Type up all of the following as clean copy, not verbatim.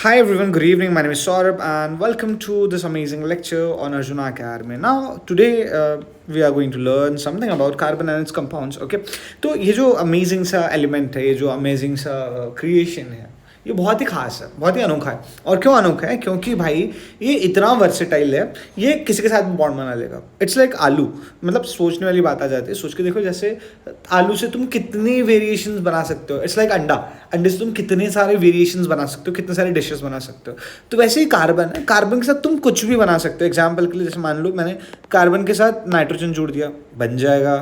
Hi everyone, good evening. My name is Saurabh and welcome to this amazing lecture on Arjuna Academy. Now, today we are going to learn something about carbon and its compounds. Okay, तो ये जो amazing सा element है, ये जो amazing सा creation है, ये बहुत ही खास है, बहुत ही अनोखा है। और क्यों अनोखा है? क्योंकि भाई ये इतना वर्सेटाइल है, ये किसी के साथ भी बॉन्ड बना लेगा। इट्स लाइक आलू, मतलब सोचने वाली बात आ जाती है। सोच के देखो, जैसे आलू से तुम कितनी वेरिएशंस बना सकते हो। इट्स लाइक अंडा, अंडे से तुम कितने सारे वेरिएशंस बना सकते हो, कितने सारे डिशेस बना सकते हो। तो वैसे ही कार्बन है, कार्बन के साथ तुम कुछ भी बना सकते हो। एग्जाम्पल के लिए जैसे मान लो मैंने कार्बन के साथ नाइट्रोजन जोड़ दिया, बन जाएगा,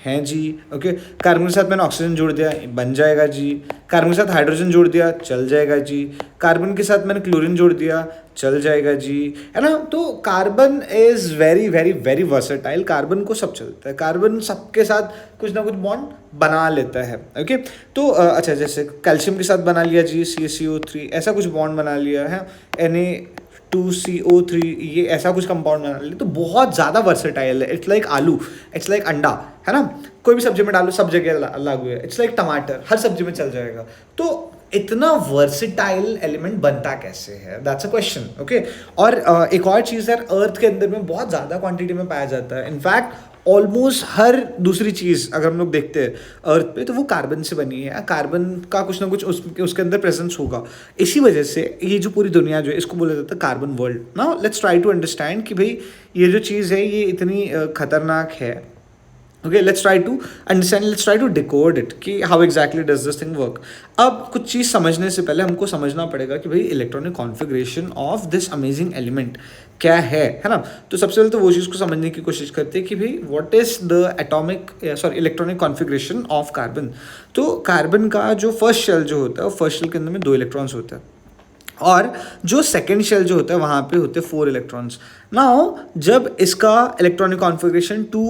हैं जी। ओके, कार्बन के साथ मैंने ऑक्सीजन जोड़ दिया, बन जाएगा जी। कार्बन के साथ हाइड्रोजन जोड़ दिया, चल जाएगा जी। कार्बन के साथ मैंने क्लोरीन जोड़ दिया, चल जाएगा जी, है ना। तो carbon is very very very versatile. Carbon को सब चलता है, कार्बन सबके साथ कुछ ना कुछ बॉन्ड बना लेता है। ओके, तो अच्छा, जैसे कैल्शियम के साथ बना लिया जी, CaCO3, ऐसा कुछ बॉन्ड बना लिया है। Na2CO3, ये ऐसा कुछ कंपाउंड बना लिया। तो बहुत ज़्यादा वर्सेटाइल है। इट्स लाइक आलू, इट्स लाइक अंडा, है ना। कोई भी सब्जी में डालो, सब जगह लागू है। इट्स लाइक टमाटर, हर सब्जी में चल जाएगा। तो इतना वर्सेटाइल एलिमेंट बनता कैसे है, दैट्स अ क्वेश्चन। ओके, और एक और चीज़ है, अर्थ के अंदर में बहुत ज़्यादा क्वांटिटी में पाया जाता है। इनफैक्ट ऑलमोस्ट हर दूसरी चीज़ अगर हम लोग देखते हैं अर्थ पे, तो वो कार्बन से बनी है। कार्बन का कुछ ना कुछ उसके अंदर प्रेजेंस होगा। इसी वजह से ये जो पूरी दुनिया जो है, इसको बोला जाता है carbon world. Now let's try to understand कि भाई ये जो चीज़ है ये इतनी खतरनाक है। Okay, let's try to understand, let's try to decode it कि how exactly does this thing work. अब कुछ चीज़ समझने से पहले हमको समझना पड़ेगा कि भाई electronic configuration of this amazing element क्या है ना। तो सबसे पहले तो वो चीज़ को समझने की कोशिश करते हैं कि भाई what is the electronic configuration of carbon. तो कार्बन का जो फर्स्ट शेल जो होता है, वो फर्स्ट शेल के अंदर में 2 इलेक्ट्रॉन्स होते हैं, और जो सेकेंड शेल जो होता है वहाँ पे होते हैं 4 इलेक्ट्रॉन्स। नाउ जब इसका इलेक्ट्रॉनिक कॉन्फ़िगरेशन 2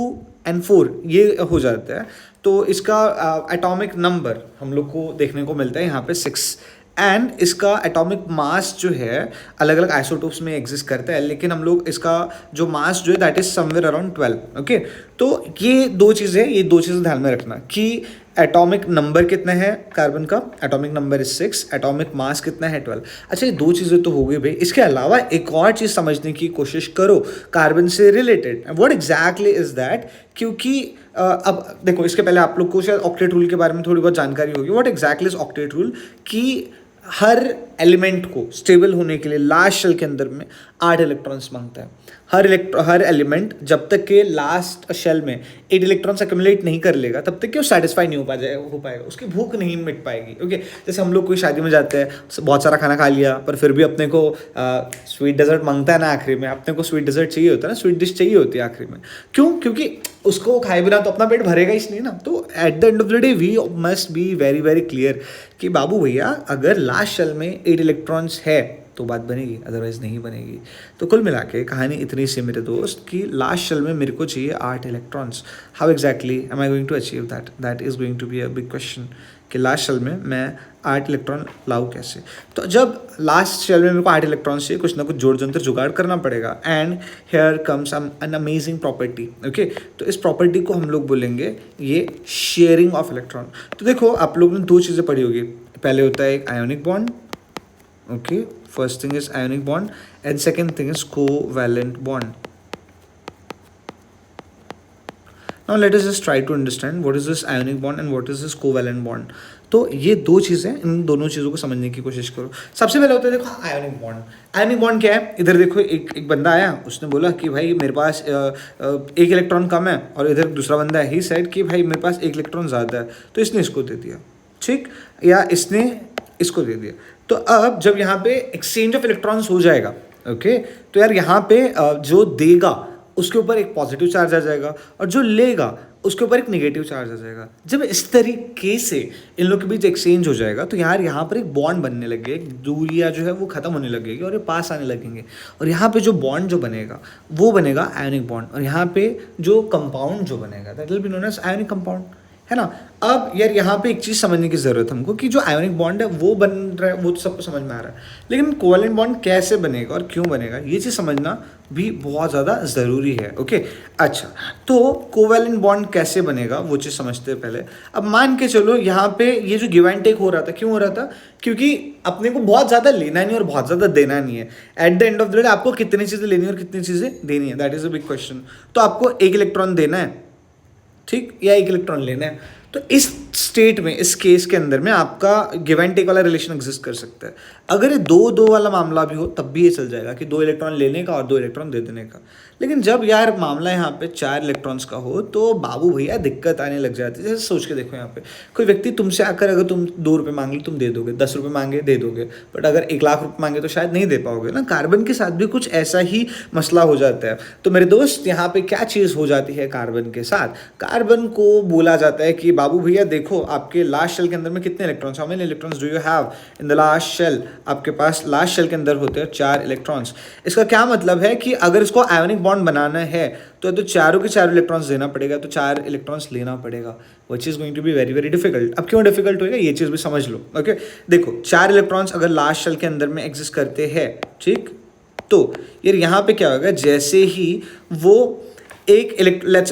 और 4 ये हो जाता है, तो इसका एटॉमिक नंबर हम लोग को देखने को मिलता है यहाँ पे 6। एंड इसका एटॉमिक मास जो है अलग अलग आइसोटोप्स में एग्जिस्ट करता है, लेकिन हम लोग इसका जो मास जो है that is somewhere around 12। Okay, तो ये दो चीज़ें ध्यान में रखना कि एटॉमिक नंबर कितना है कार्बन का, atomic number is 6, atomic mass कितना है 12। अच्छा, ये दो चीज़ें तो हो गई भाई। इसके अलावा एक और चीज़ समझने की कोशिश करो कार्बन से related, what exactly is that. क्योंकि अब देखो, इसके पहले आप लोग को शायद ऑक्टेट रूल के बारे में थोड़ी बहुत जानकारी होगी। What exactly is octet rule, कि हर एलिमेंट को स्टेबल होने के लिए लास्ट शेल के अंदर में 8 इलेक्ट्रॉन्स मांगता है। हर एलिमेंट जब तक के लास्ट शेल में 8 इलेक्ट्रॉन्स अक्यूमुलेट नहीं कर लेगा, तब तक कि वो सेटिस्फाई नहीं हो पाएगा, उसकी भूख नहीं मिट पाएगी। ओके, जैसे हम लोग कोई शादी में जाते हैं, बहुत सारा खाना खा लिया, पर फिर भी अपने को स्वीट डेजर्ट मांगता है ना आखिरी में। अपने को स्वीट डेजर्ट चाहिए होता है ना, स्वीट डिश चाहिए होती है आखिरी में। क्यों? क्योंकि उसको खाए बिना तो अपना पेट भरेगा ही नहीं ना। तो at the end of the day we must be very very clear कि बाबू भैया, अगर लास्ट शेल में 8 इलेक्ट्रॉन्स है तो बात बनेगी, अदरवाइज नहीं बनेगी। तो कुल मिला के कहानी इतनी सी मेरे दोस्त कि लास्ट शेल में मेरे को चाहिए 8 electrons. How exactly am I going to achieve that, that is going to be a big question कि लास्ट शेल में मैं 8 इलेक्ट्रॉन लाऊं कैसे। तो जब लास्ट शेल में मेरे को 8 इलेक्ट्रॉन्स चाहिए, कुछ ना कुछ जोड़ जंतर जुगाड़ करना पड़ेगा। And here comes an amazing property. Okay, तो इस प्रॉपर्टी को हम लोग बोलेंगे ये शेयरिंग ऑफ इलेक्ट्रॉन। तो देखो, आप लोगों ने 2 चीज़ें पढ़ी होगी। पहले होता है एक ionic bond. Okay, first thing is ionic bond and second thing is covalent bond. Now let us just try to understand what is this ionic bond and what is this covalent bond. तो ये 2 चीज़ें, इन दोनों चीज़ों को समझने की कोशिश करो। सबसे पहले होता है देखो आयोनिक बॉन्ड। आयोनिक बॉन्ड क्या है? इधर देखो, एक बंदा आया, उसने बोला कि भाई मेरे पास 1 इलेक्ट्रॉन कम है, और इधर दूसरा बंदा है, ही सेड कि भाई मेरे पास 1 इलेक्ट्रॉन ज़्यादा है, तो इसने इसको दे दिया, ठीक, या इसने इसको दे दिया। तो अब जब यहाँ पे एक्सचेंज ऑफ इलेक्ट्रॉन्स हो जाएगा, ओके, तो यार यहाँ पे जो देगा उसके ऊपर एक पॉजिटिव चार्ज आ जाएगा, और जो लेगा उसके ऊपर एक नेगेटिव चार्ज आ जाएगा। जब इस तरीके से इन लोग के बीच एक्सचेंज हो जाएगा, तो यार यहाँ पर एक बॉन्ड बनने लगेगा, एक दूरियाँ जो है वो खत्म होने लगेगी और ये पास आने लगेंगे। और यहाँ पे जो बॉन्ड जो बनेगा वो बनेगा आयोनिक बॉन्ड, और यहाँ पे जो कंपाउंड जो बनेगा that will be known as ionic compound, है ना। अब यार यहाँ पे एक चीज़ समझने की ज़रूरत है हमको कि जो आयोनिक बॉन्ड है वो बन रहा है, वो तो सबको समझ में आ रहा है, लेकिन कोवैलेंट बॉन्ड कैसे बनेगा और क्यों बनेगा ये चीज़ समझना भी बहुत ज़्यादा ज़रूरी है। ओके, अच्छा, तो कोवैलेंट बॉन्ड कैसे बनेगा वो चीज़ समझते हैं पहले। अब मान के चलो यहाँ पे ये जो गिव एंड टेक हो रहा था, क्यों हो रहा था? क्योंकि अपने को बहुत ज़्यादा लेना नहीं और बहुत ज़्यादा देना नहीं है। Eight the end of the day आपको कितनी चीज़ें लेनी है और कितनी चीज़ें देनी है, that is a big question. तो आपको एक इलेक्ट्रॉन देना है, ठीक, या एक इलेक्ट्रॉन लेना है। तो इस स्टेट में, इस केस के अंदर में आपका गिव एंड टेक वाला रिलेशन एग्जिस्ट कर सकता है। अगर ये दो दो वाला मामला भी हो तब भी ये चल जाएगा कि 2 इलेक्ट्रॉन लेने का और 2 इलेक्ट्रॉन दे देने का। लेकिन जब यार मामला यहाँ पे 4 इलेक्ट्रॉन्स का हो तो बाबू भैया दिक्कत आने लग जाती है। जैसे सोच के देखो, यहाँ पे कोई व्यक्ति तुमसे आकर अगर तुम 2 रुपये मांग लो तुम दे दोगे, 10 रुपये मांगे दे दोगे, बट अगर 1 लाख रुपये मांगे तो शायद नहीं दे पाओगे ना। कार्बन के साथ भी कुछ ऐसा ही मसला हो जाता है। तो मेरे दोस्त, यहाँ पे क्या चीज़ हो जाती है कार्बन के साथ? कार्बन को बोला जाता है कि बाबू भैया देखो आपके लास्ट शेल के अंदर में कितने electrons, how many electrons do you have in the last shell? आपके पास लास्ट शेल के अंदर होते हैं 4 इलेक्ट्रॉन्स। इसका क्या मतलब है कि अगर इसको आयोनिक बॉन्ड बनाना है तो चारों के 4 इलेक्ट्रॉन्स देना पड़ेगा, तो 4 इलेक्ट्रॉन्स लेना पड़ेगा, which is going to be very very difficult. अब क्यों डिफिकल्ट होगा ये चीज़ भी समझ लो। ओके, देखो 4 इलेक्ट्रॉन्स अगर लास्ट शेल के अंदर में एग्जिस्ट करते हैं, ठीक, तो यार यहाँ पे क्या होगा, जैसे ही वो एक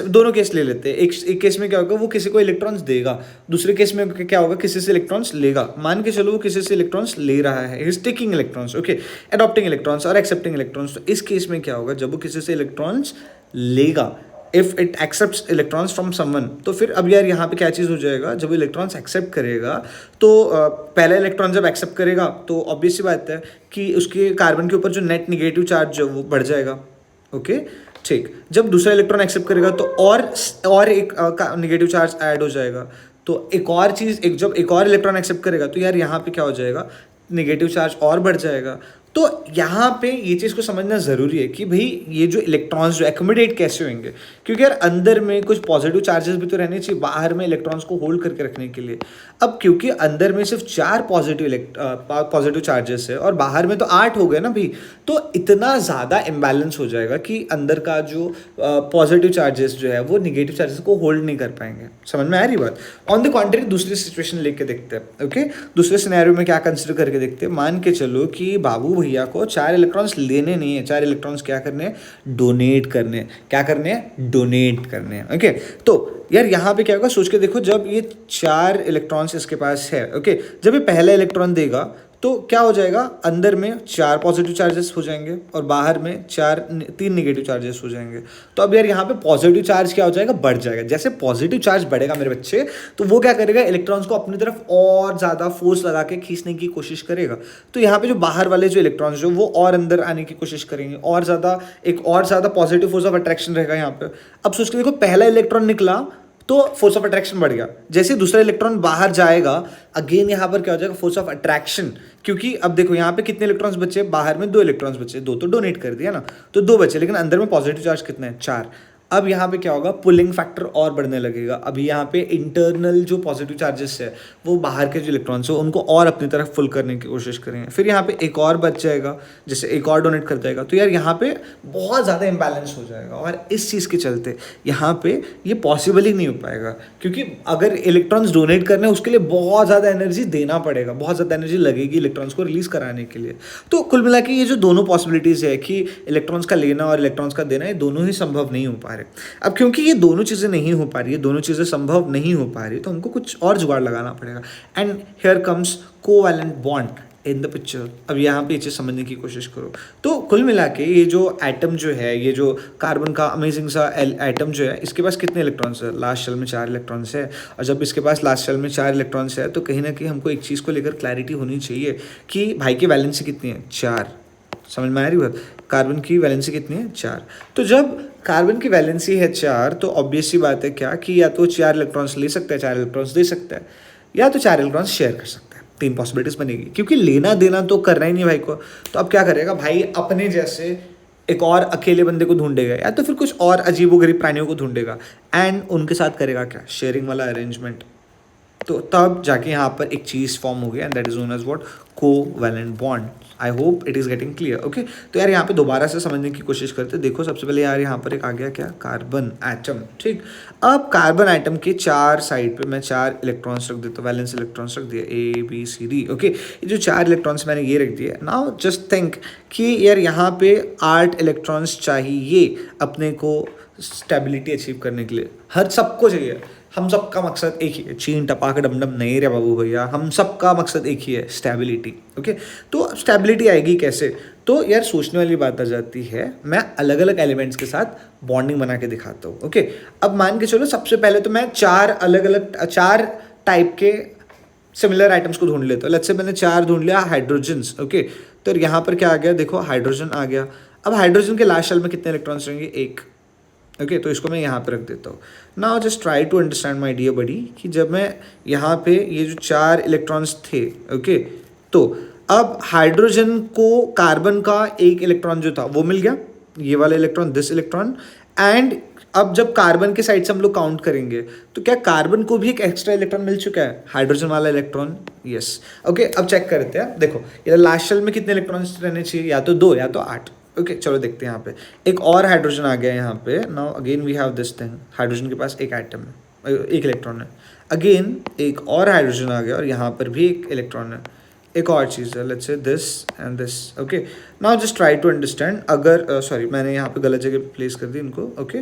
दोनों केस ले लेते हैं। एक केस में क्या होगा, वो किसी को इलेक्ट्रॉन्स देगा, दूसरे केस में क्या होगा, किसी से इलेक्ट्रॉन्स लेगा। मान के चलो वो किसी से इलेक्ट्रॉन्स ले रहा है, he is taking electrons, okay, adopting electrons और एक्सेप्टिंग इलेक्ट्रॉन्स। तो इस केस में क्या होगा, जब वो किसी से इलेक्ट्रॉन्स लेगा, if it accepts electrons from someone, तो फिर अब यार यहाँ पे क्या चीज़ हो जाएगा, जब वो इलेक्ट्रॉन्स एक्सेप्ट करेगा तो पहला इलेक्ट्रॉन जब एक्सेप्ट करेगा तो ऑब्वियस सी बात है कि उसके कार्बन के ऊपर जो नेट निगेटिव चार्ज जो वो बढ़ जाएगा। ओके, ठीक, जब दूसरा इलेक्ट्रॉन एक्सेप्ट करेगा तो और एक निगेटिव चार्ज ऐड हो जाएगा। तो एक और चीज़, जब एक और इलेक्ट्रॉन एक्सेप्ट करेगा तो यार यहाँ पे क्या हो जाएगा, निगेटिव चार्ज और बढ़ जाएगा। तो यहाँ पे ये चीज़ को समझना ज़रूरी है कि भाई ये जो इलेक्ट्रॉन्स जो एकोमोडेट कैसे होंगे, क्योंकि यार अंदर में कुछ पॉजिटिव चार्जेस भी तो रहने चाहिए बाहर में इलेक्ट्रॉन्स को होल्ड करके रखने के लिए। अब क्योंकि अंदर में सिर्फ 4 पॉजिटिव चार्जेस है और बाहर में तो 8 हो गए ना भाई, तो इतना ज़्यादा इम्बैलेंस हो जाएगा कि अंदर का जो पॉजिटिव चार्जेस जो है वो निगेटिव चार्जेस को होल्ड नहीं कर पाएंगे। समझ में आ रही बात? ऑन द कॉन्ट्री दूसरी सिचुएशन लेके देखते हैं। ओके, दूसरे सिनेरियो में क्या कंसिडर करके देखते हैं। मान के चलो कि बाबू भैया को 4 इलेक्ट्रॉन्स लेने नहीं है, 4 इलेक्ट्रॉन्स क्या करने हैं, डोनेट करने। क्या करने हैं? डोनेट करने हैं। ओके, तो यार यहाँ पे क्या होगा, सोच के देखो, जब ये 4 इलेक्ट्रॉन्स इसके पास है, ओके, जब ये पहला इलेक्ट्रॉन देगा तो क्या हो जाएगा, अंदर में 4 पॉजिटिव चार्जेस हो जाएंगे और बाहर में 3 निगेटिव चार्जेस हो जाएंगे। तो अब यार यहाँ पे पॉजिटिव चार्ज क्या हो जाएगा, बढ़ जाएगा। जैसे पॉजिटिव चार्ज बढ़ेगा मेरे बच्चे, तो वो क्या करेगा, इलेक्ट्रॉन्स को अपनी तरफ और ज़्यादा फोर्स लगा के खींचने की कोशिश करेगा। तो यहाँ पे जो बाहर वाले जो इलेक्ट्रॉन्स जो वो और अंदर आने की कोशिश करेंगे, और ज़्यादा पॉजिटिव फोर्स ऑफ अट्रैक्शन रहेगा यहाँ पे। अब सोच के देखो, पहला इलेक्ट्रॉन निकला तो फोर्स ऑफ अट्रैक्शन बढ़ गया, जैसे दूसरा इलेक्ट्रॉन बाहर जाएगा अगेन यहाँ पर क्या हो जाएगा, फोर्स ऑफ अट्रैक्शन। क्योंकि अब देखो यहाँ पे कितने इलेक्ट्रॉन्स बचे, बाहर में 2 इलेक्ट्रॉन्स बचे, 2 तो डोनेट कर दिया ना, तो 2 बचे, लेकिन अंदर में पॉजिटिव चार्ज कितना है, 4। अब यहाँ पे क्या होगा, पुलिंग फैक्टर और बढ़ने लगेगा। अभी यहाँ पे इंटरनल जो पॉजिटिव चार्जेस है वो बाहर के जो इलेक्ट्रॉन्स है उनको और अपनी तरफ फुल करने की कोशिश करेंगे। फिर यहाँ पे एक और बच जाएगा, जैसे एक और डोनेट कर जाएगा, तो यार यहाँ पे बहुत ज़्यादा इम्बैलेंस हो जाएगा। और इस चीज़ के चलते यहाँ पे ये पॉसिबल ही नहीं हो पाएगा, क्योंकि अगर इलेक्ट्रॉन्स डोनेट करने उसके लिए बहुत ज़्यादा एनर्जी देना पड़ेगा, बहुत ज़्यादा एनर्जी लगेगी इलेक्ट्रॉन्स को रिलीज़ कराने के लिए। तो कुल मिला के ये जो दोनों पॉसिबिलिटीज़ है कि इलेक्ट्रॉन्स का लेना और इलेक्ट्रॉन्स का देना, ये दोनों ही संभव नहीं हो पा रहे। अब क्योंकि ये दोनों चीज़ें नहीं हो पा रही है, दोनों चीज़ें संभव नहीं हो पा रही, तो हमको कुछ और जुगाड़ लगाना पड़ेगा। And here comes covalent bond in the picture. अब यहाँ पे ये चीज़ समझने की कोशिश करो। तो कुल मिला के ये जो एटम जो है, ये जो कार्बन का अमेजिंग सा एटम जो है, इसके पास कितने इलेक्ट्रॉन्स है, लास्ट शेल में 4 इलेक्ट्रॉन्स है। और जब इसके पास लास्ट शेल में 4 इलेक्ट्रॉन्स है तो कहीं ना कहीं हमको एक चीज़ को लेकर क्लैरिटी होनी चाहिए कि भाई की वैलेंसी कितनी है, 4। समझ में आ रही बात? कार्बन की वैलेंसी कितनी है, 4। तो जब कार्बन की वैलेंसी है 4, तो ऑब्वियस सी बात है क्या कि या तो 4 इलेक्ट्रॉन्स ले सकता है, 4 इलेक्ट्रॉन्स दे सकता है, या तो 4 इलेक्ट्रॉन्स शेयर कर सकता है। 3 पॉसिबिलिटीज बनेगी, क्योंकि लेना देना तो करना ही नहीं भाई को। तो अब क्या करेगा भाई, अपने जैसे एक और अकेले बंदे को ढूंढेगा, या तो फिर कुछ और अजीबोगरीब प्राणियों को ढूंढेगा, एंड उनके साथ करेगा क्या, शेयरिंग वाला अरेंजमेंट। तो तब जाके यहाँ पर एक चीज़ फॉर्म हो गया and that is known as what, covalent bond. I hope it is getting clear. Okay, तो यार यहाँ पे दोबारा से समझने की कोशिश करते हैं। देखो सबसे पहले यार यहाँ पर एक आ गया क्या, कार्बन एटम। ठीक, अब कार्बन एटम के 4 साइड पे मैं 4 इलेक्ट्रॉन्स रख देता हूँ, वैलेंस इलेक्ट्रॉन्स रख दिया A B C D. Okay, ये जो 4 इलेक्ट्रॉन्स मैंने ये रख दिया। नाउ जस्ट थिंक कि यार यहाँ पे 8 इलेक्ट्रॉन्स चाहिए अपने को स्टेबिलिटी अचीव करने के लिए, हर सबको चाहिए। हम सबका मकसद एक ही है, चीन टपाक डम डम नहीं रे बाबू भैया, हम सबका मकसद एक ही है, स्टेबिलिटी। ओके, तो स्टेबिलिटी आएगी कैसे, तो यार सोचने वाली बात आ जाती है, मैं अलग अलग एलिमेंट्स के साथ बॉन्डिंग बना के दिखाता हूँ। ओके, अब मान के चलो सबसे पहले तो मैं 4 अलग अलग 4 टाइप के सिमिलर आइटम्स को ढूंढ लेता हूँ। लेट्स से मैंने 4 ढूंढ लिया हाइड्रोजन्स। ओके, तो यहाँ पर क्या आ गया, देखो हाइड्रोजन आ गया। अब हाइड्रोजन के लास्ट शेल में कितने इलेक्ट्रॉन्स रहेंगे, 1। ओके, तो इसको मैं यहाँ पे रख देता हूँ। Now just try to understand my dear buddy कि जब मैं यहाँ पे ये जो 4 इलेक्ट्रॉन्स थे, ओके, तो अब हाइड्रोजन को कार्बन का 1 इलेक्ट्रॉन जो था वो मिल गया, ये वाला इलेक्ट्रॉन, दिस इलेक्ट्रॉन। एंड अब जब कार्बन के साइड से हम लोग काउंट करेंगे तो क्या कार्बन को भी एक एक्स्ट्रा इलेक्ट्रॉन मिल चुका है, हाइड्रोजन वाला इलेक्ट्रॉन। यस, ओके, अब चेक करते हैं। देखो ये लास्ट शेल में कितने इलेक्ट्रॉन्स रहने चाहिए, या तो 2 या तो 8। ओके, चलो देखते हैं। यहाँ पे एक और हाइड्रोजन आ गया यहाँ पे। Now again we have this thing, hydrogen के पास 1 एटम है, 1 इलेक्ट्रॉन है। अगेन एक और हाइड्रोजन आ गया और यहाँ पर भी 1 इलेक्ट्रॉन है। एक और चीज़ है, let's say this and this. Okay, now just try to understand. अगर सॉरी मैंने यहाँ पे गलत जगह पे प्लेस कर दी इनको। ओके,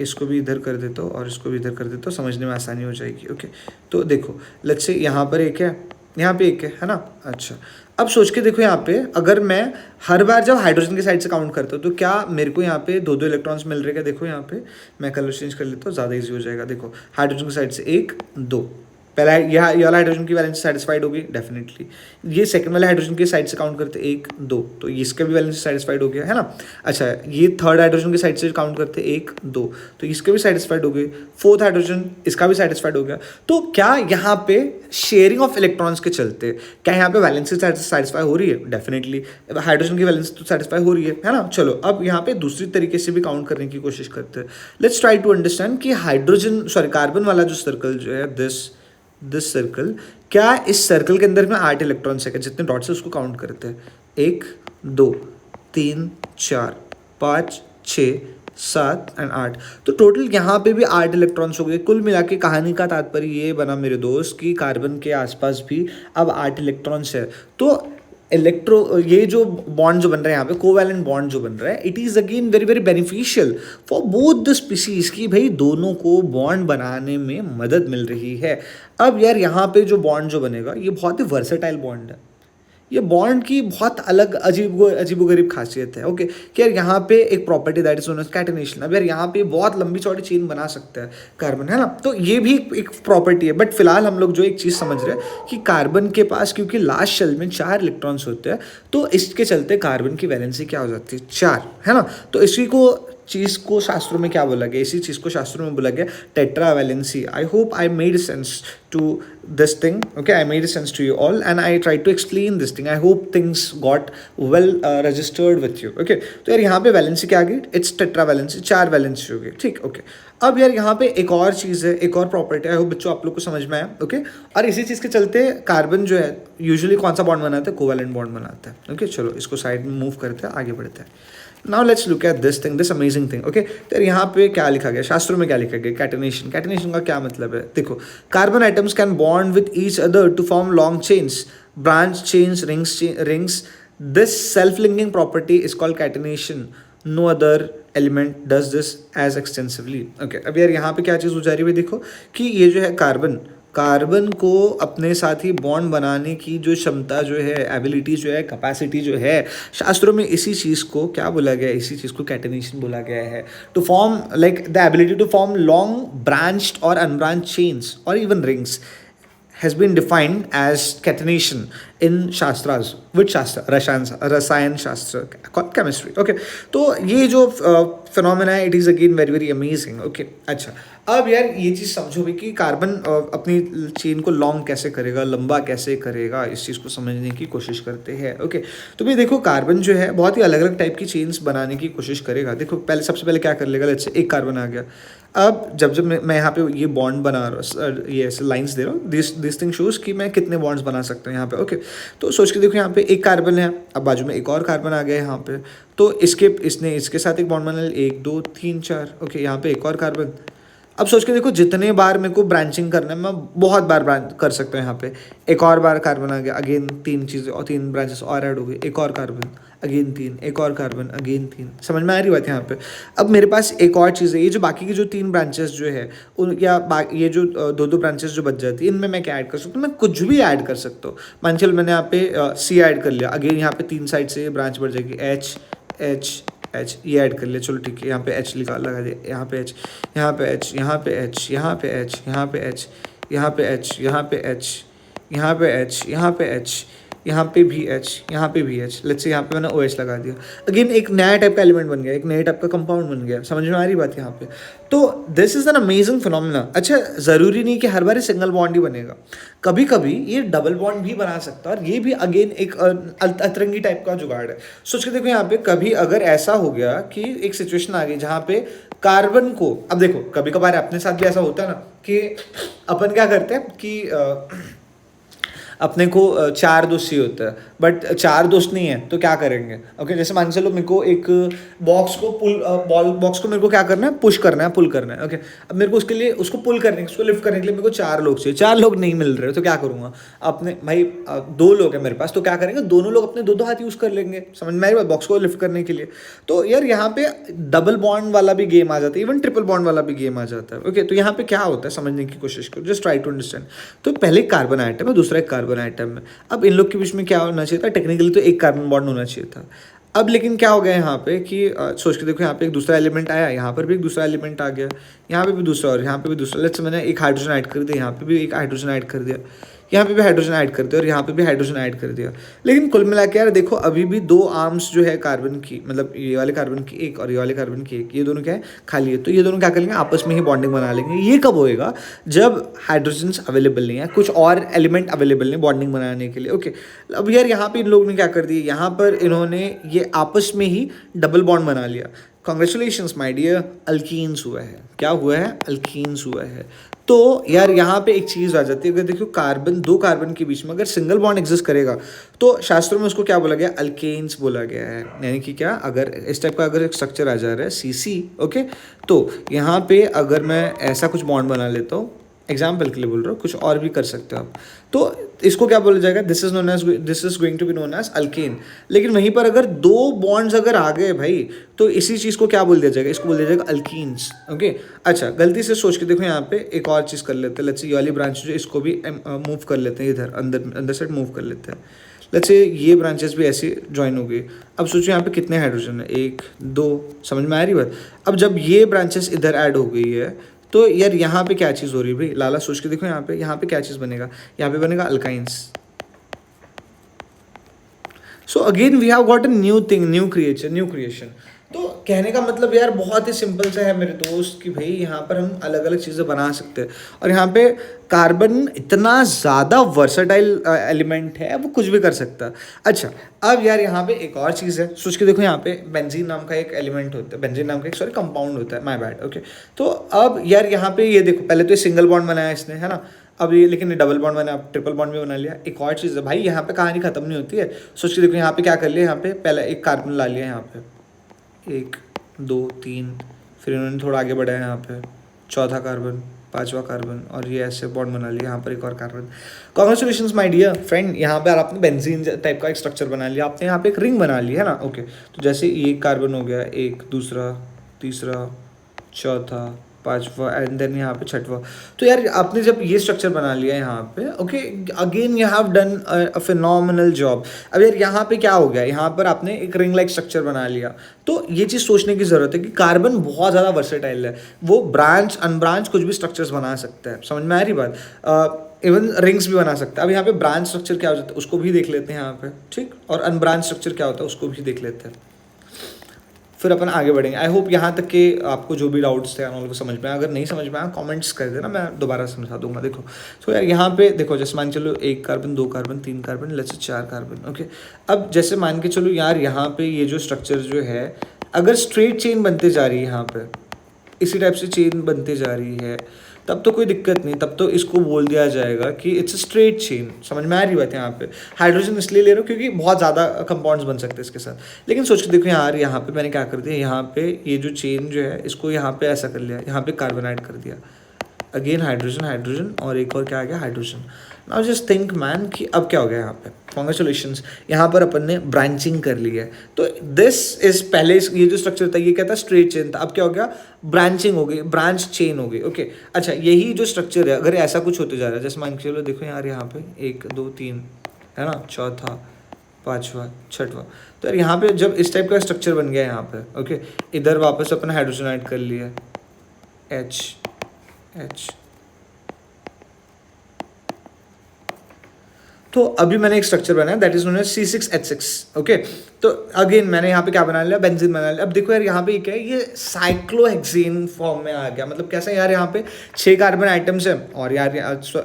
इसको भी इधर कर देता हूँ और इसको भी इधर कर देता हूँ, समझने में आसानी हो जाएगी। ओके, तो देखो लेट्स से यहाँ पर 1 है, यहाँ पे 1 है ना। अच्छा, अब सोच के देखो यहाँ पे अगर मैं हर बार जब हाइड्रोजन के साइड से काउंट करता हूँ तो क्या मेरे को यहाँ पे 2-2 इलेक्ट्रॉन्स मिल रहे हैं। देखो यहाँ पे मैं कलर चेंज कर लेता हूँ, ज़्यादा इजी हो जाएगा। देखो हाइड्रोजन की साइड से 1 2, पहला ये वाला हाइड्रोजन की वैलेंस सेटिस्फाइड होगी डेफिनेटली। ये सेकंड वाले हाइड्रोजन के साइड से काउंट करते 1 2, तो इसका भी वैलेंस सेटिस्फाइड हो गया है ना। अच्छा, ये थर्ड हाइड्रोजन के साइड से काउंट करते 1 2, तो इसके भी सेटिस्फाइड हो गए। फोर्थ हाइड्रोजन, इसका भी सेटिस्फाइड हो गया। तो क्या यहाँ पे शेयरिंग ऑफ इलेक्ट्रॉन्स के चलते क्या यहाँ पे वैलेंसी सेटिस्फाई हो रही है, डेफिनेटली हाइड्रोजन की वैलेंसी तो सेटिस्फाई हो रही है ना। चलो अब यहाँ पे दूसरी तरीके से भी काउंट करने की कोशिश करते हैं। लेट्स ट्राई टू अंडरस्टैंड कि हाइड्रोजन सॉरी कार्बन वाला जो सर्कल जो है दिस सर्कल, क्या इस सर्कल के अंदर में 8 इलेक्ट्रॉन्स है, जितने डॉट्स है उसको काउंट करते हैं। 1 2 3 4 5 6 7 एंड 8, तो टोटल यहाँ पे भी 8 इलेक्ट्रॉन्स हो गए। कुल मिला के कहानी का तात्पर्य ये बना मेरे दोस्त कि कार्बन के आसपास भी अब 8 इलेक्ट्रॉन्स है। तो ये जो बॉन्ड जो बन रहा है यहाँ पे, कोवैलेंट बॉन्ड जो बन रहा है, it is again very very beneficial for both the species की भाई दोनों को बॉन्ड बनाने में मदद मिल रही है। अब यार यहाँ पे जो बॉन्ड जो बनेगा ये बहुत ही वर्सेटाइल बॉन्ड है। ये बॉन्ड की बहुत अलग अजीबोगरीब खासियत है। ओके, कि यार यहाँ पे एक property that is known as catenation. अब यार यहाँ पे बहुत लंबी चौड़ी चेन बना सकता है कार्बन, है ना। तो ये भी एक प्रॉपर्टी है। बट फिलहाल हम लोग जो एक चीज़ समझ रहे हैं कि कार्बन के पास क्योंकि लास्ट शेल में 4 इलेक्ट्रॉन्स होते हैं, तो इसके चलते कार्बन की वैलेंसी क्या हो जाती है, 4, है ना। तो इसी को चीज़ को शास्त्रों में क्या बोला गया, इसी चीज़ को शास्त्रों में बोला गया tetravalency. I hope I made sense to this thing. Okay, I made a sense to you all and I tried to explain this thing. I hope things got well registered with you. Okay, तो यार यहाँ पे valency क्या आ गई, it's tetravalency, 4 valency हो गई। ठीक, okay. अब यार यहाँ पे एक और चीज़ है, एक और प्रॉपर्टी है, बच्चों आप लोग को समझ में आया। ओके, और इसी चीज़ के चलते कार्बन जो है यूजुअली कौन सा बॉन्ड बनाता है, कोवैलेंट बॉन्ड बनाता है। ओके, चलो इसको साइड में मूव करते हैं, आगे बढ़ते हैं। Now let's look at this thing, this amazing thing. Okay, तो यहाँ पे क्या लिखा गया, शास्त्रों में क्या लिखा गया, कैटेनेशन। कैटेनेशन का क्या मतलब है, देखो carbon items can bond with each other to form long chains, branch chains, rings. This self linking property is called catenation. No other element does this as extensively. Okay, अब यार यहाँ पे क्या चीज़ हो जा रही है, देखो कि ये जो है कार्बन को अपने साथ ही बॉन्ड बनाने की जो क्षमता जो है, एबिलिटी जो है, कैपेसिटी जो है, शास्त्रों में इसी चीज़ को क्या बोला गया है, इसी चीज़ को कैटेनेशन बोला गया है। To form like the ability to form long branched और अनब्रांच्ड चेन्स और even rings has been defined as catenation in shastras. Which shastra? रसायन शास्त्र, chemistry. Okay, तो ये जो फिनोमेना है, it is again very very amazing. Okay, अच्छा अब यार ये चीज़ समझो भी कि कार्बन अपनी चेन को लॉन्ग कैसे करेगा, लंबा कैसे करेगा, इस चीज़ को समझने की कोशिश करते हैं। ओके, तो भाई देखो कार्बन जो है बहुत ही अलग अलग टाइप की चेन्स बनाने की कोशिश करेगा। देखो पहले सबसे पहले क्या कर लेगा, लेट्स से एक कार्बन आ गया। अब जब मैं यहाँ पे ये बॉन्ड बना रहा हूँ, ये ऐसे लाइंस दे रहा हूँ, दिस थिंग शोज कि मैं कितने बॉन्ड्स बना सकता हूँ यहाँ पे। ओके, तो सोच के देखो यहाँ पे एक कार्बन है, अब बाजू में एक और कार्बन आ गया है यहाँ पे, तो इसने इसके साथ एक बॉन्ड बना लिया, 1 2 3 4। ओके, यहाँ पे एक और कार्बन। अब सोच के देखो जितने बार मेरे को ब्रांचिंग करना है, मैं बहुत बार ब्रांच कर सकता हूँ यहाँ पे। एक और बार कार्बन आ गया, अगेन 3 चीज़ें और 3 ब्रांचेस और ऐड हो गई, एक और कार्बन, अगेन 3, एक और कार्बन, अगेन 3। समझ में आ रही बात यहाँ पे? अब मेरे पास एक और चीज़ है, ये जो बाकी की जो 3 ब्रांचेस जो है उन या ये जो 2 ब्रांचेस जो बच जाती है, इनमें मैं क्या ऐड कर सकता हूँ? मैं कुछ भी ऐड कर सकता हूँ। मान चलो मैंने यहाँ पे सी ऐड कर लिया, अगेन यहाँ पे 3 साइड से ब्रांच बढ़ जाएगी, एच एच एच, ये ऐड कर लिया, चलो ठीक है, यहाँ पे एच लगा दिया, यहाँ पे एच, यहाँ पे एच, यहाँ पे एच, यहाँ पे एच, यहाँ पे एच, यहाँ पे एच, यहाँ पे एच, यहाँ पे एच, यहाँ पे एच, यहाँ पे भी एच, यहाँ पे भी एच। लेट्स से यहाँ पे मैंने ओ एच लगा दिया, अगेन एक नया टाइप का एलिमेंट बन गया, एक नए टाइप का कंपाउंड बन गया। समझ में आ रही बात यहाँ पे? तो this is an amazing phenomena. अच्छा, ज़रूरी नहीं कि हर बार सिंगल बॉन्ड ही बनेगा, कभी कभी ये डबल बॉन्ड भी बना सकता है, और ये भी अगेन एक अतरंगी टाइप का जुगाड़ है। सोच के देखो यहाँ पे, कभी अगर ऐसा हो गया कि एक सिचुएशन आ गई जहाँ पे कार्बन को, अब देखो कभी कभार अपने साथ भी ऐसा होता है ना कि अपन क्या करते हैं कि अपने को 4 दोस्त ही होता है, बट 4 दोस्त नहीं है तो क्या करेंगे? ओके, जैसे मान चलो मेरे को एक बॉक्स को बॉक्स को मेरे को क्या करना है? पुश करना है, पुल करना है। ओके, अब मेरे को उसके लिए उसको पुल करने, उसको लिफ्ट करने के लिए मेरे को 4 लोग चाहिए, 4 लोग नहीं मिल रहे, तो क्या करूँगा? अपने भाई 2 लोग हैं मेरे पास, तो क्या करेंगे? दोनों लोग अपने 2 हाथ यूज़ कर लेंगे। समझ में आ रही बात? बॉक्स को लिफ्ट करने के लिए। तो यार यहाँ पे डबल बॉन्ड वाला भी गेम आ जाता है, इवन ट्रिपल बॉन्ड वाला भी गेम आ जाता है। ओके, तो यहाँ पे क्या होता है समझने की कोशिश करो, जस्ट ट्राई टू अंडरस्टैंड। तो पहले कार्बन आइटम है, दूसरा एक कार्बन आइटम है। अब इन लोग के बीच में क्या होना चाहिए था? टेक्निकली तो एक कार्बन बॉन्ड होना चाहिए था। अब लेकिन क्या हो गया यहाँ पे कि सोच के देखो, यहाँ पे एक दूसरा एलिमेंट आया, यहाँ पर भी एक दूसरा एलिमेंट आ गया, यहाँ पे भी दूसरा, और यहाँ पे भी दूसरा। लेट्स मैंने एक हाइड्रोजन ऐड कर दिया, यहाँ पे भी एक हाइड्रोजन ऐड कर दिया, यहाँ पे भी हाइड्रोजन ऐड कर दिया, और यहाँ पे भी हाइड्रोजन ऐड कर दिया। लेकिन कुल मिला के यार देखो, अभी भी 2 आर्म्स जो है कार्बन की, मतलब ये वाले कार्बन की एक और ये वाले कार्बन की एक, ये दोनों क्या है? खाली है। तो ये दोनों क्या करेंगे? आपस में ही बॉन्डिंग बना लेंगे। ये कब होएगा? जब हाइड्रोजन अवेलेबल नहीं है, कुछ और एलिमेंट अवेलेबल नहीं बॉन्डिंग बनाने के लिए। ओके, अब यार यहाँ पे इन लोगों ने क्या कर दिया? यहाँ पर इन्होंने ये आपस में ही डबल बॉन्ड बना लिया। कॉन्ग्रेचुलेशंस माय डियर, अल्कीन्स हुआ है। क्या हुआ है? अल्कीन्स हुआ है। तो यार यहाँ पे एक चीज़ आ जाती है, अगर देखो कार्बन, 2 कार्बन के बीच में अगर सिंगल बॉन्ड एग्जिस्ट करेगा तो शास्त्रों में उसको क्या बोला गया? अल्केन्स बोला गया है। यानी कि क्या, अगर इस टाइप का अगर एक स्ट्रक्चर आ जा रहा है सीसी, ओके, तो यहाँ पे अगर मैं ऐसा कुछ बॉन्ड बना लेता हूँ, एग्जाम्पल के लिए बोल रहा हूँ, कुछ और भी कर सकते हो आप, तो इसको क्या बोला जाएगा? This is going to be known as alkane. लेकिन वहीं पर अगर 2 बॉन्ड्स अगर आ गए भाई, तो इसी चीज़ को क्या बोल दिया जाएगा? इसको बोल दिया जाएगा अल्कीन्स। ओके, अच्छा, गलती से सोच के देखो, यहाँ पे एक और चीज़ कर लेते हैं। लेट्स से ये वाली ब्रांच जो, इसको भी मूव कर लेते हैं, इधर अंदर साइड मूव कर लेते हैं। लेट्स से ये ब्रांचेस भी ऐसे ज्वाइन हो गई। अब सोचो यहाँ पे कितने हाइड्रोजन है? 1 2। समझ में आ रही बात? अब जब ये ब्रांचेस इधर ऐड हो गई है, तो यार यहाँ पे क्या चीज़ हो रही है भाई? लाला सोच के देखो, यहाँ पे क्या चीज़ बनेगा? यहाँ पे बनेगा alkynes. So again we have got a new thing, new creation. तो कहने का मतलब यार बहुत ही सिंपल सा है मेरे दोस्त, कि भाई यहाँ पर हम अलग अलग चीज़ें बना सकते हैं, और यहाँ पे कार्बन इतना ज़्यादा वर्सेटाइल एलिमेंट है, वो कुछ भी कर सकता है। अच्छा, अब यार यहाँ पे एक और चीज़ है, सोच के देखो, यहाँ पे बेंजीन नाम का एक एलिमेंट होता है, बेंजीन नाम का एक कंपाउंड होता है, माय बैड। ओके, तो अब यार यहाँ पे ये देखो, पहले तो ये सिंगल बॉन्ड बनाया इसने, है ना? अब ये लेकिन ये डबल बॉन्ड बना, अब ट्रिपल बॉन्ड भी बना लिया। एक और चीज़ है भाई, यहाँ पे कहानी खत्म नहीं होती है। सोच के देखो, यहाँ पे क्या कर लिया? यहाँ पे पहले एक कार्बन ला लिया, यहाँ पे 1 2 3, फिर इन्होंने थोड़ा आगे बढ़ाया, यहाँ पे 4था कार्बन, 5वां कार्बन, और ये ऐसे बॉन्ड बना लिया, यहाँ पर एक और carbon. Congratulations my dear friend, यहाँ पे आपने बेंजीन टाइप का एक स्ट्रक्चर बना लिया, आपने यहाँ पे एक रिंग बना ली है ना? ओके, तो जैसे ये कार्बन हो गया, 1 दूसरा, तीसरा, चौथा, 5वां, एंड देन यहाँ पे 6वां। तो यार आपने जब ये स्ट्रक्चर बना लिया यहाँ पे, okay, again you have done a phenomenal job. अब यार यहाँ पे क्या हो गया? यहाँ पर आपने एक रिंग लाइक स्ट्रक्चर बना लिया। तो ये चीज़ सोचने की ज़रूरत है कि कार्बन बहुत ज़्यादा वर्सेटाइल है, वो ब्रांच अनब्रांच कुछ भी स्ट्रक्चर्स बना सकता है। समझ में आ रही बात? इवन रिंग्स भी बना सकता है। अब यहाँ पे ब्रांच स्ट्रक्चर क्या हो जाता है उसको भी देख लेते हैं यहाँ पे, ठीक, और अनब्रांच स्ट्रक्चर क्या होता है उसको भी देख लेते हैं, फिर अपन आगे बढ़ेंगे। आई होप यहाँ तक के आपको जो भी डाउट्स थे उनको समझ में, अगर नहीं समझ में आया कमेंट्स कर देना, मैं दोबारा समझा दूंगा। देखो, तो यार यहाँ पे देखो, जैसे मान चलो 1 carbon, 2 carbon, 3 carbon, let's say 4 carbon. Okay, अब जैसे मान के चलो यार, यहाँ पे ये जो स्ट्रक्चर जो है, अगर स्ट्रेट चेन बनते जा रही है यहाँ पे, इसी टाइप से चेन बनती जा रही है, तब तो कोई दिक्कत नहीं, तब तो इसको बोल दिया जाएगा कि इट्स अ स्ट्रेट चेन। समझ में आ रही बात है यहाँ पे। हाइड्रोजन इसलिए ले रहा हूँ क्योंकि बहुत ज़्यादा कंपाउंड्स बन सकते हैं इसके साथ। लेकिन सोच के देखो यार, यहाँ पे मैंने क्या कर दिया, यहाँ पे ये जो चेन जो है इसको यहाँ पे ऐसा कर लिया, यहाँ पे कार्बन ऐड कर दिया, अगेन हाइड्रोजन हाइड्रोजन, और एक और क्या आ गया, hydrogen. Now just think man कि अब क्या हो गया यहाँ पे, कॉन्ग्रेचुलेशंस, यहाँ पर अपन ने ब्रांचिंग कर ली है। तो दिस इज पहले ये जो स्ट्रक्चर था ये क्या था, स्ट्रेट चेन था, अब क्या हो गया, ब्रांचिंग हो गई, ब्रांच चेन हो गई। ओके अच्छा, यही जो स्ट्रक्चर है अगर ऐसा कुछ होते जा रहा है, जैसे मान के चलो देखो यार यहाँ पे 1 2 3 है ना, चौथा पाँचवा छठवा, तो यार यहाँ पे जब इस टाइप का स्ट्रक्चर बन गया यहाँ पे, ओके इधर वापस अपन हाइड्रोजन ऐड कर लिया, H H, तो अभी मैंने एक स्ट्रक्चर बनाया that is known as C6H6। Okay तो अगेन मैंने यहाँ पे क्या बना लिया, बेंजीन बना लिया। अब देखो यार यहाँ पे क्या है, ये साइक्लोहेक्सेन फॉर्म में आ गया। मतलब कैसा यार, यहाँ पे 6 कार्बन आइटम्स है और यार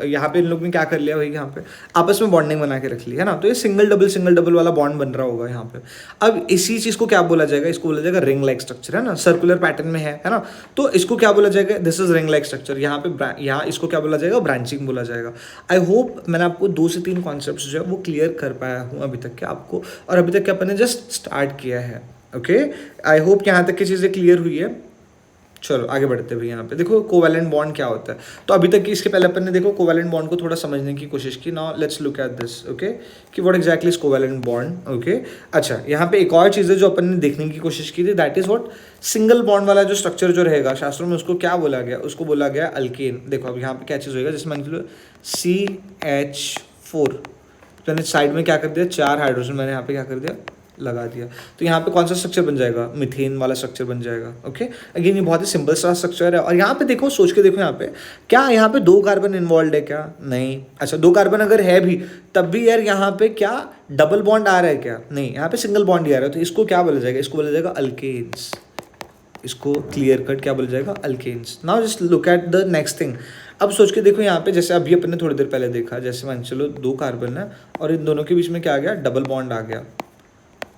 यहाँ पे इन लोग ने क्या कर लिया भाई, यहाँ पे आपस में बॉन्डिंग बना के रख ली है ना, तो ये सिंगल डबल वाला बॉन्ड बन रहा होगा यहाँ पे। अब इसी चीज़ को क्या बोला जाएगा, इसको बोला जाएगा रिंग लाइक स्ट्रक्चर, है ना, सर्कुलर पैटर्न में है ना, तो इसको क्या बोला जाएगा, this is ring like structure. यहाँ पे यहाँ इसको क्या बोला जाएगा, ब्रांचिंग बोला जाएगा। आई होप मैंने आपको 2 से 3 कॉन्सेप्ट जो है वो क्लियर कर पाया हूँ अभी तक के आपको, और अभी तक के अपन ने जस्ट स्टार्ट किया है। ओके आई होप यहाँ तक की चीज़ें क्लियर हुई है। चलो आगे बढ़ते हुए यहाँ पे देखो कोवैलेंट बॉन्ड क्या होता है। तो अभी तक की इसके पहले अपन ने देखो कोवैलेंट बॉन्ड को थोड़ा समझने की कोशिश की। Now let's look at this, okay कि what exactly is covalent bond. Okay अच्छा, यहाँ पे एक और चीज़ है जो अपन ने देखने की कोशिश की थी, that is what single bond वाला जो स्ट्रक्चर जो रहेगा शास्त्रों में, उसको क्या बोला गया, उसको बोला गया अल्केन। देखो अब यहाँ पे क्या चीज़ होगा, जैसे मान लो CH4, मैंने साइड में क्या कर दिया, 4 हाइड्रोजन मैंने यहाँ पे क्या कर दिया, लगा दिया, तो यहाँ पे कौन सा स्ट्रक्चर बन जाएगा, मीथेन वाला स्ट्रक्चर बन जाएगा। ओके अगेन ये बहुत ही सिंपल सा स्ट्रक्चर है। और यहाँ पे देखो, सोच के देखो यहाँ पे, क्या यहाँ पे 2 कार्बन इन्वॉल्व है क्या, नहीं। अच्छा 2 कार्बन अगर है भी तब भी यार यहाँ पे क्या डबल बॉन्ड आ रहा है क्या, नहीं, यहाँ पे सिंगल बॉन्ड ही आ रहा है। तो इसको क्या बोला जाएगा, इसको बोला जाएगा अल्केन्स। इसको क्लियर कट क्या बोला जाएगा, alkenes. Now just look at the next thing. अब सोच के देखो यहाँ पे, जैसे अभी अपन ने थोड़ी देर पहले देखा, जैसे मान चलो 2 कार्बन है और इन दोनों के बीच में क्या आ गया, डबल बॉन्ड आ गया।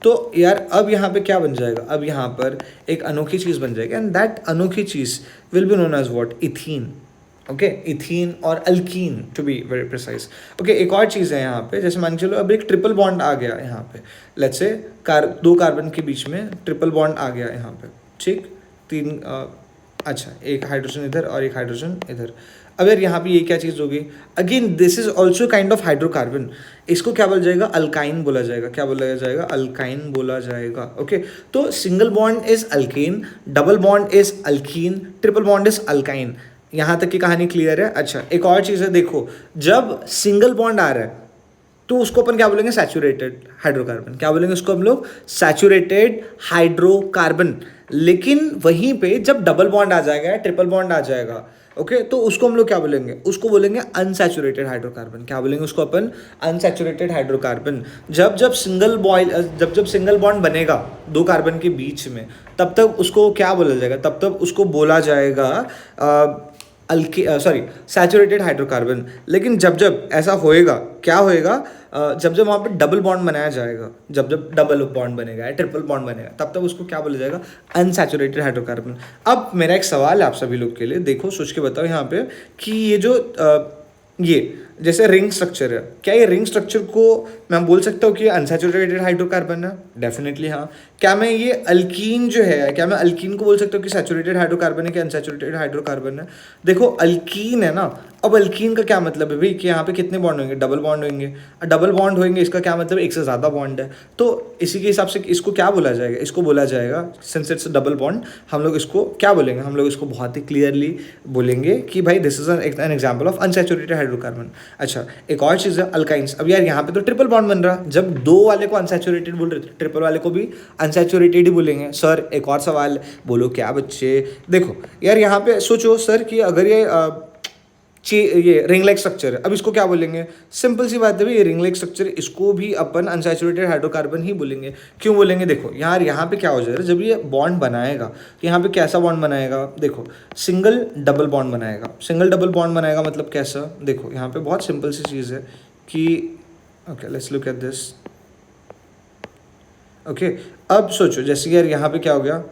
तो यार अब यहाँ पे क्या बन जाएगा, अब यहाँ पर एक अनोखी चीज़ बन जाएगी, एंड दैट अनोखी चीज़ will be known as what, ethene. Okay ethene और alkene to be very precise. Okay एक और चीज़ है यहाँ पे, जैसे मान चलो अब एक ट्रिपल बॉन्ड आ गया यहाँ पे, लेट्स से 2 कार्बन के बीच में ट्रिपल बॉन्ड आ गया यहाँ पे, ठीक, 3 अच्छा एक हाइड्रोजन इधर और एक हाइड्रोजन इधर। अब यार यहाँ पे ये क्या चीज़ होगी, again this is also kind of hydrocarbon. इसको क्या बोला जाएगा, अल्काइन बोला जाएगा। क्या बोला जाएगा, अल्काइन बोला जाएगा। ओके तो single bond is alkane, double bond is alkyne, triple bond is alkyne. यहाँ तक की कहानी क्लियर है। अच्छा एक और चीज़ है, देखो जब सिंगल बॉन्ड आ रहा है तो उसको अपन क्या बोलेंगे, सैचुरेटेड हाइड्रोकार्बन। क्या बोलेंगे उसको हम लोग, सैचुरेटेड हाइड्रोकार्बन। लेकिन वहीं पे जब डबल बॉन्ड आ जाएगा, ट्रिपल बॉन्ड आ जाएगा, ओके तो उसको हम लोग क्या बोलेंगे, उसको बोलेंगे अनसैचुरेटेड हाइड्रोकार्बन। क्या बोलेंगे उसको अपन, अनसैचुरेटेड हाइड्रोकार्बन। जब सिंगल बॉन्ड बनेगा 2 कार्बन के बीच में, तब तक उसको क्या बोला जाएगा, तब तक उसको बोला जाएगा सैचुरेटेड हाइड्रोकार्बन। लेकिन जब ऐसा होएगा, क्या होएगा, जब वहाँ पे डबल बॉन्ड बनाया जाएगा, जब डबल बॉन्ड बनेगा या ट्रिपल बॉन्ड बनेगा, तब उसको क्या बोला जाएगा, अनसैचुरेटेड हाइड्रोकार्बन। अब मेरा एक सवाल है आप सभी लोग के लिए, देखो सोच के बताओ यहाँ पे कि ये जो ये जैसे रिंग स्ट्रक्चर है, क्या ये रिंग स्ट्रक्चर को मैं बोल सकता हूँ कि अनसैचुरेटेड हाइड्रोकार्बन है? डेफिनेटली हाँ। क्या मैं ये अल्कीन जो है, क्या मैं अल्कीन को बोल सकता हूँ कि सैचुरेटेड हाइड्रोकार्बन है कि अनसैचुरेटेड हाइड्रोकार्बन है? देखो अल्कीन है ना, अब अल्कीन का क्या मतलब है भाई कि यहाँ पे कितने बॉन्ड होंगे, डबल बॉन्ड होंगे। डबल बॉन्ड होंगे इसका क्या मतलब, एक से ज़्यादा बॉन्ड है। तो इसी के हिसाब से इसको क्या बोला जाएगा, इसको बोला जाएगा, सिंस इट्स डबल बॉन्ड, हम लोग इसको क्या बोलेंगे, हम लोग इसको बहुत ही क्लियरली बोलेंगे कि भाई this is an example of unsaturated hydrocarbon. अच्छा एक और चीज़ है अल्काइंस। अब यार यहाँ पे तो ट्रिपल बॉन्ड बन रहा, जब 2 वाले को अनसैचुरेटेड बोल रहे थे, ट्रिपल वाले को भी अनसैचुरेटेड ही बोलेंगे। सर एक और सवाल, बोलो क्या बच्चे। देखो यार यहाँ पे सोचो सर कि अगर ये रिंग लाइक स्ट्रक्चर है, अब इसको क्या बोलेंगे, सिंपल सी बात है भाई, ये रिंग लाइक स्ट्रक्चर, इसको भी अपन अनसैचुरेटेड हाइड्रोकार्बन ही बोलेंगे। क्यों बोलेंगे, देखो यार यहाँ पे क्या हो जाएगा, जब ये बॉन्ड बनाएगा तो यहाँ पे कैसा बॉन्ड बनाएगा, देखो सिंगल डबल बॉन्ड बनाएगा। सिंगल डबल बॉन्ड बनाएगा मतलब कैसा, देखो यहाँ पे बहुत सिंपल सी चीज़ है कि okay let's look at this. Okay अब सोचो जैसे यार यहाँ पे क्या हो गया,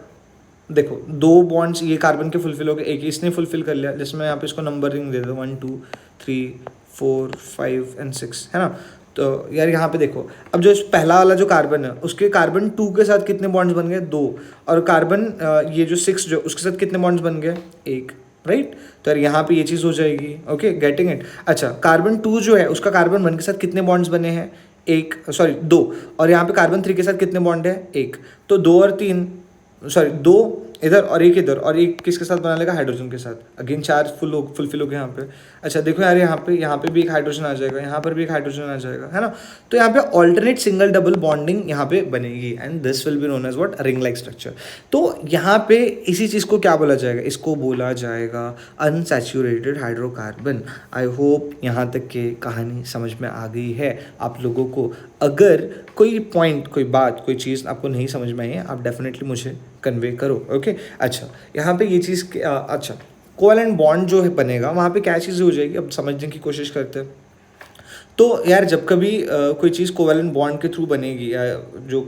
देखो 2 बॉन्ड्स ये कार्बन के फुलफिल हो गए, एक इसने फुलफिल कर लिया, जिसमें यहाँ पे इसको नंबरिंग दे दो 1 2 3 4 5 एंड 6, है ना। तो यार यहाँ पे देखो, अब जो पहला वाला जो कार्बन है उसके कार्बन 2 के साथ कितने बॉन्ड्स बन गए, 2, और कार्बन ये जो 6 जो उसके साथ कितने बॉन्ड्स बन गए, 1, राइट। तो यार यहाँ पे ये चीज़ हो जाएगी, ओके, गेटिंग इट। अच्छा, कार्बन 2 जो है उसका कार्बन 1 के साथ कितने बॉन्ड्स बने हैं, 1, सॉरी 2, और यहाँ पे कार्बन 3 के साथ कितने बॉन्ड है, 1। तो 2 और 3, सॉरी 2 इधर और 1 इधर, और 1 किसके साथ बना लेगा, हाइड्रोजन के साथ। अगेन 4 फुलफिल हो गए यहाँ पे। अच्छा देखो यार, यहाँ पे भी एक हाइड्रोजन आ जाएगा, यहाँ पर भी एक हाइड्रोजन आ जाएगा, है ना। तो यहाँ पे ऑल्टरनेट सिंगल डबल बॉन्डिंग यहाँ पे बनेगी, and this will be known as what, ring like structure. तो यहाँ पे इसी चीज़ को क्या बोला जाएगा, इसको बोला जाएगा अनसैचुरेटेड हाइड्रोकार्बन। आई होप यहाँ तक के कहानी समझ में आ गई है आप लोगों को। अगर कोई पॉइंट, कोई बात, कोई चीज़ आपको नहीं समझ में आई है, आप डेफिनेटली मुझे कन्वे करो, ओके। अच्छा, यहाँ पे ये चीज़ अच्छा, कोवैलेंट बॉन्ड जो है बनेगा वहाँ पे क्या चीज़ हो जाएगी, अब समझने की कोशिश करते हैं। तो यार जब कभी कोई चीज़ कोवैलेंट बॉन्ड के थ्रू बनेगी, या जो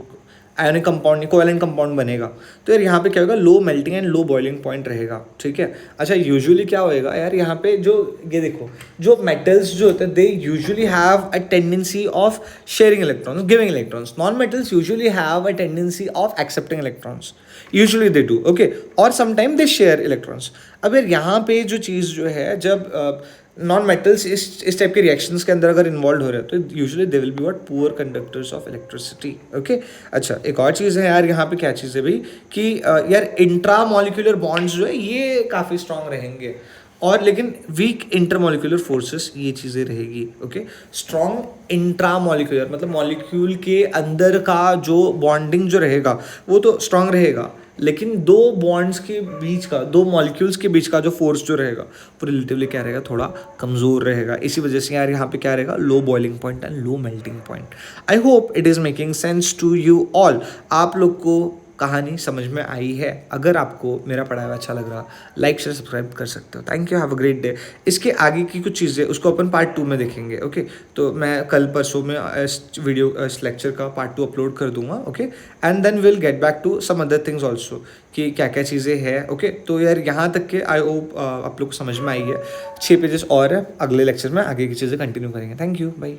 आयोनिक कंपाउंड, कोवैलेंट कंपाउंड बनेगा, तो यार यहाँ पे क्या होगा, low melting and low boiling point रहेगा, ठीक है। अच्छा, यूजुअली क्या होएगा यार, यहाँ पे जो ये देखो, जो मेटल्स जो होते हैं they usually have a tendency of sharing electrons, giving electrons. Non metals usually have a tendency of accepting electrons, usually they do, okay, और समटाइम दे शेयर इलेक्ट्रॉन्स। अब यार यहाँ पे जो चीज़ जो है, जब नॉन मेटल्स इस टाइप के रिएक्शंस के अंदर अगर इन्वॉल्व हो रहे हैं, तो usually they will be what, poor conductors of electricity, okay. अच्छा, एक और चीज़ है यार यहाँ पे, क्या चीज़ है भाई, कि यार इंट्रा मॉलिक्यूलर बॉन्ड्स जो है ये काफ़ी स्ट्रांग रहेंगे, और लेकिन वीक इंटरमोलिकुलर फोर्सेस ये चीज़ें रहेगी, ओके। स्ट्रॉन्ग इंट्रा मॉलिक्यूलर मतलब मॉलिक्यूल के अंदर का जो बॉन्डिंग जो रहेगा वो तो स्ट्रांग रहेगा, लेकिन दो बॉन्ड्स के बीच का, दो मॉलिक्यूल्स के बीच का जो फोर्स जो रहेगा वो रिलेटिवली क्या रहेगा, थोड़ा कमज़ोर रहेगा। इसी वजह से यार यहाँ पे क्या रहेगा, low boiling point and low melting point. I hope it is making sense to you all. आप लोग को कहानी समझ में आई है? अगर आपको मेरा पढ़ाया हुआ अच्छा लग रहा, लाइक शेयर सब्सक्राइब कर सकते हो। Thank you, have a great day. इसके आगे की कुछ चीज़ें उसको अपन पार्ट 2 में देखेंगे, ओके। तो मैं कल परसों में इस वीडियो इस लेक्चर का पार्ट 2 अपलोड कर दूंगा, okay. And then will get back to some other things also, कि क्या क्या चीज़ें हैं, ओके। तो यार यहाँ तक के आई होप आप लोग को समझ में आई है। 6 पेजेस और है, अगले लेक्चर में आगे की चीज़ें कंटिन्यू करेंगे। Thank you, bye.